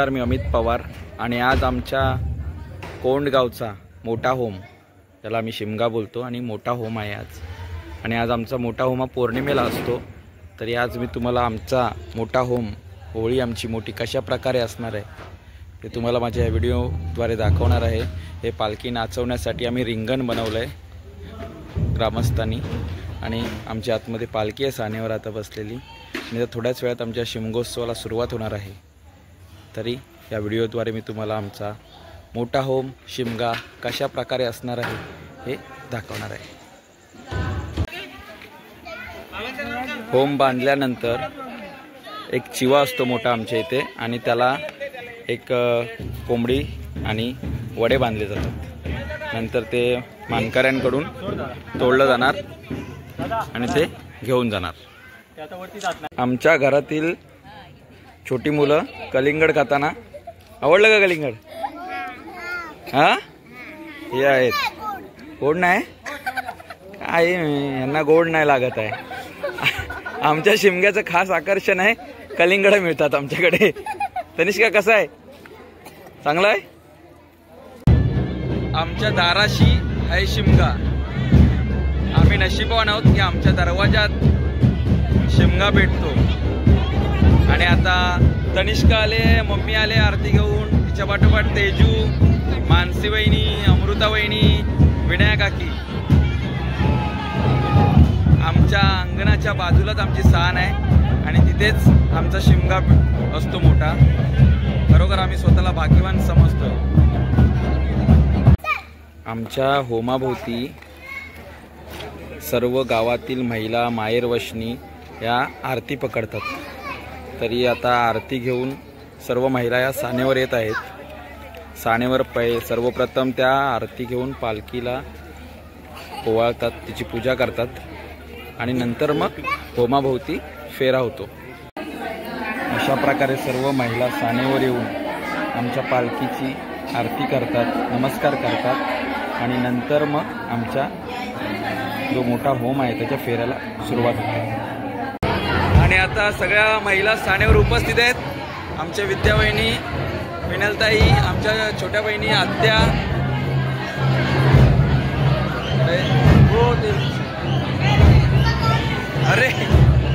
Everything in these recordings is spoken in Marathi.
नमस्कार, मी अमित पवार आणि आज आमच्या कोंडगावचा मोठा होम, त्याला आम्ही शिमगा बोलतो आणि मोठा होम आहे आज. आणि आज आमचा मोठा होम हा पौर्णिमेला असतो. तरी आज मी तुम्हाला आमचा मोठा होम, होळी आमची मोठी कशा प्रकारे असणार आहे ते तुम्हाला माझ्या या व्हिडिओद्वारे दाखवणार आहे. हे पालखी नाचवण्यासाठी आम्ही रिंगण बनवलं आहे ग्रामस्थांनी आणि आमच्या आतमध्ये पालखी आहे सानेवर आता बसलेली. आणि थोड्याच वेळात आमच्या शिमगोत्सवाला सुरुवात होणार आहे. तरी या व्हिडिओद्वारे मी तुम्हाला आमचा मोठा होम शिमगा कशा प्रकारे असणार आहे हे दाखवणार आहे. होम बांधल्यानंतर एक चिवा असतो मोठा आमच्या इथे आणि त्याला एक कोंबडी आणि वडे बांधले जातात. नंतर ते मानकऱ्यांकडून तोडलं जाणार आणि ते घेऊन जाणार. आमच्या घरातील छोटी मुलं कलिंगड खाताना, आवडलं का कलिंगड? हा, हे आहेत. गोड नाही काय, यांना गोड नाही लागत आहे. आमच्या शिमग्याचं खास आकर्षण आहे कलिंगड मिळतात आमच्याकडे. तनिष्का कसा आहे? चांगला आहे. आमच्या दाराशी आहे शिमगा. आम्ही नशीबवान आहोत की आमच्या दरवाजात शिमगा भेटतो. आणि आता तनिष्का आले, मम्मी आले आरती घेऊन, तिच्या पाठोपाठ तेजू, मानसी वहिनी, अमृता वहिनी, विनायक काकी. आमच्या अंगणाच्या बाजूलाच आमची सान आहे आणि तिथेच आमचा शिमगा असतो मोठा. खरोखर आम्ही स्वतःला भाग्यवान समजतो. आमच्या होमाभोवती सर्व गावातील महिला माहेरवशनी या आरती पकडतात. तरी आता आरती घेऊन सर्व महिला या सानेवर येत आहेत. सानेवर सर्वप्रथम त्या आरती घेऊन पालखीला ओवाळतात, तिची पूजा करतात आणि नंतर मग होमाभोवती फेरा होतो. अशा प्रकारे सर्व महिला सानेवर येऊन आमच्या पालखीची आरती करतात, नमस्कार करतात आणि नंतर मग आमच्या जो मोठा होम आहे त्याच्या फेऱ्याला सुरुवात होते. आणि आता सगळ्या महिला सानेवर उपस्थित आहेत. आमच्या विद्यावहिनी, विनलताई, आमच्या छोट्या बहिणी, आत्या, अरे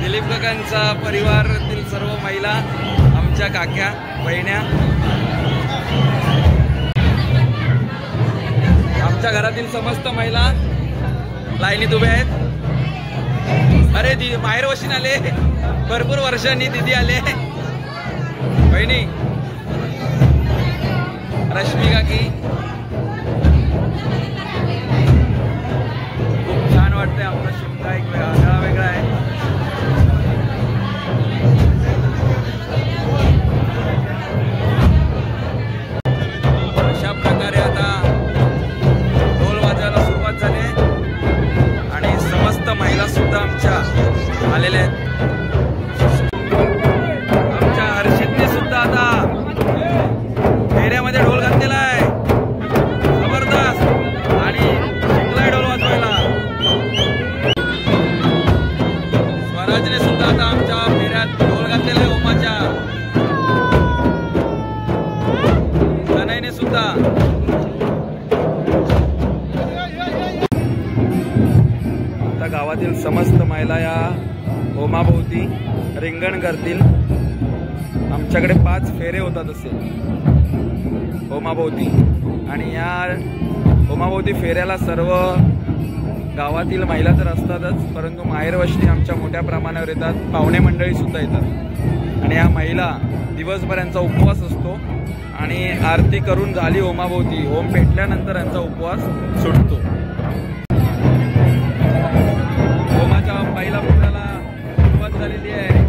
दिलीप काकांचा परिवारातील सर्व महिला, आमच्या काक्या बहिण्या, आमच्या घरातील समस्त महिला लाईनीत उभ्या आहेत. अरे माहेरवशीन आले, भरपूर वर्षांनी दिदी आले. बहिणी रश्मी काकी, खूप छान वाटतंय. आमचा शिमगा एक वेगळा आहे. अशा प्रकारे आता ढोल वाजायला सुरुवात झाली आणि समस्त महिला सुद्धा आमच्या आलेल्या आहेत. आमच्या हर्षितने सुद्धा आता फेऱ्यामध्ये ढोल घातलेला आहे जबरदस्त आणि शिकलाय ढोल वाजवायला. स्वराजने सुद्धा आता आमच्या फेऱ्यात ढोल घातलेला आहे होमाच्या. तनयने सुद्धा. आता गावातील समस्त महिला या होमाभोवती रिंगण करतील. आमच्याकडे 5 फेरे होतात असे होमाभोवती आणि या होमाभोवती फेऱ्याला सर्व गावातील महिला तर असतातच, परंतु माहेरवशनी आमच्या मोठ्या प्रमाणावर येतात. पाहुणे मंडळी सुद्धा येतात आणि या महिला दिवसभर यांचा उपवास असतो आणि आरती करून झाली होमाभोवती, होम पेटल्यानंतर यांचा उपवास सुटतो. होमाच्या पहिला फेऱ्याला सुरुवात झालेली आहे.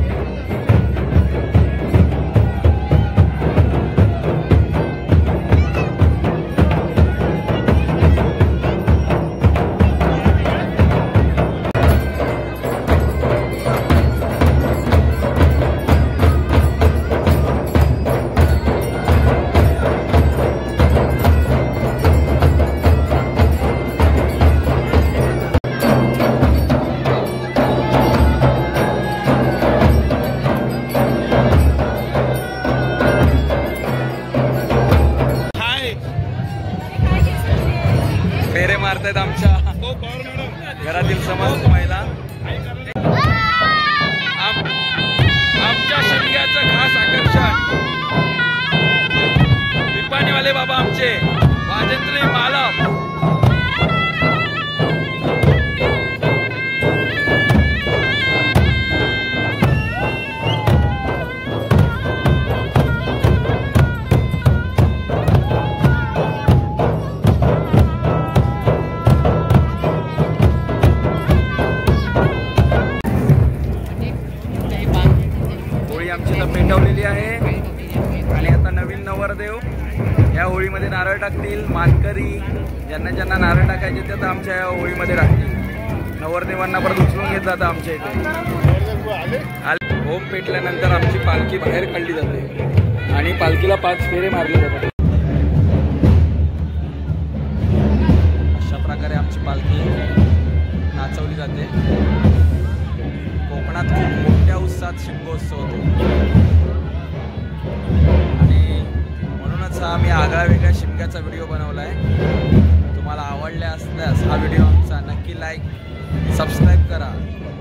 मारतायत आमच्या घरातील समस्त महिला. आमच्या शिमग्याचं खास आकर्षण पिपाणीवाले बाबा आमचे वाजंत्री मालक. आमची तर पेटवलेली आहे आणि आता नवीन नवरदेव या होळीमध्ये नारळ टाकतील. मानकरी ज्यांना ज्यांना नारळ टाकायचे ते आता आमच्या या होळीमध्ये टाकतील. नवरदेवांना परत उचलून घेतलं आता आमच्या इथे. होम पेटल्यानंतर आमची पालखी बाहेर काढली जाते आणि पालखीला 5 फेरे मारले जातात. अशा प्रकारे आमची पालखी नाचवली जाते. कोकणात खूप मोठ्या उत्साहात शिमगोत्सव होतो आणि म्हणूनच हा मी आगळा वेगळ्या शिमग्याचा व्हिडिओ बनवला आहे. तुम्हाला आवडल्या असल्यास हा व्हिडिओ आमचा नक्की लाईक सबस्क्राईब करा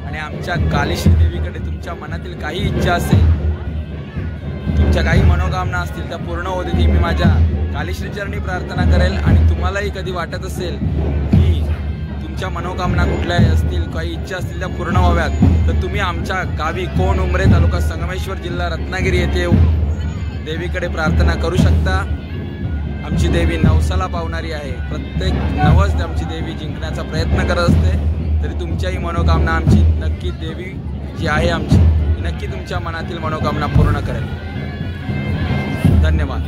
आणि आमच्या कालीश्री देवीकडे तुमच्या मनातील काही इच्छा असेल, तुमच्या काही मनोकामना असतील त्या पूर्ण होते ती मी माझ्या कालीश्री चरणी प्रार्थना करेल. आणि तुम्हालाही कधी वाटत असेल की तुमच्या मनोकामना कुठल्याही असतील, काही इच्छा असतील त्या पूर्ण व्हाव्यात, तर तुम्ही आमच्या गावी कोण उमरे तालुका संगमेश्वर जिल्हा रत्नागिरी येथे येऊन देवीकडे प्रार्थना करू शकता. आमची देवी नवसाला पावणारी आहे. प्रत्येक नवस आमची देवी जिंकण्याचा प्रयत्न करत असते. तरी तुमच्याही मनोकामना आमची नक्की देवी जी आहे आमची नक्की तुमच्या मनातील मनोकामना पूर्ण करेल. धन्यवाद.